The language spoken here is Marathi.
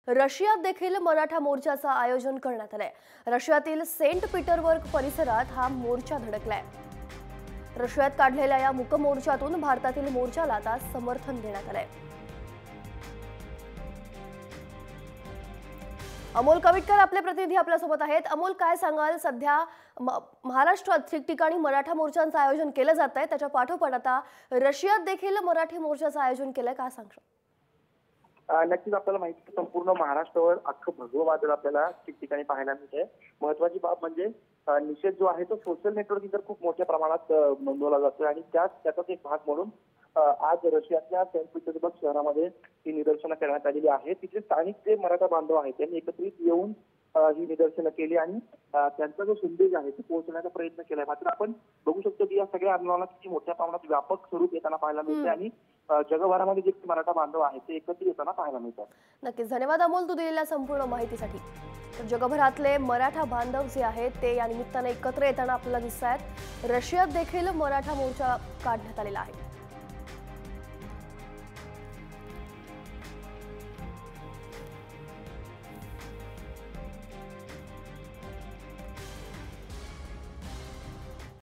रशियात देखील मराठा मोर्चाचं आयोजन करण्यात आलंय। रशियातील सेंट पीटर्सबर्ग परिसरात हा मोर्चा धडकलाय। रशियात काढलेल्या या मूक मोर्चातून भारतातील मोर्चाला आता समर्थन देण्यात आलंय। अमोल कविटकर आपले प्रतिनिधी आपल्यासोबत आहेत। अमोल, काय सांगाल? सध्या महाराष्ट्रात ठिकठिकाणी मराठा मोर्चांचं आयोजन केलं जात आहे, त्याच्या पाठोपाठ आता रशियात देखील मराठी मोर्चाचं आयोजन केलंय, काय सांगशील? नक्कीच आपल्याला माहिती आहे, संपूर्ण महाराष्ट्रावर अख्खं भगवं वादळ आपल्याला ठिकठिकाणी पाहायला मिळते। महत्वाची बाब म्हणजे निषेध जो आहे तो सोशल नेटवर्किंग तर खूप मोठ्या प्रमाणात नोंदवला जातोय आणि त्याचाच एक भाग म्हणून आज रशियातल्या सेंट पीटर्सबर्ग शहरामध्ये ही निदर्शनं करण्यात आलेली आहेत। तिथले स्थानिक जे मराठा बांधव आहेत त्यांनी एकत्रित येऊन ही निदर्शनं केली आणि त्यांचा जो संदेश आहे तो पोहोचवण्याचा प्रयत्न केलाय। मात्र आपण बघू शकतो की या सगळ्या आंदोलनात किती मोठ्या प्रमाणात व्यापक स्वरूप येताना पाहायला मिळते आणि जगभरामध्ये जे मराठा बांधव आहेत ते एकत्रित येताना पाहायला मिळतात। नक्कीच, धन्यवाद अमोल, तू दिलेल्या संपूर्ण माहितीसाठी। तर जगभरातले मराठा बांधव जे आहेत ते या निमित्ताने एकत्र येताना आपल्याला दिसत आहेत। रशियात देखील मराठा मोर्चा काढण्यात आलेला आहे।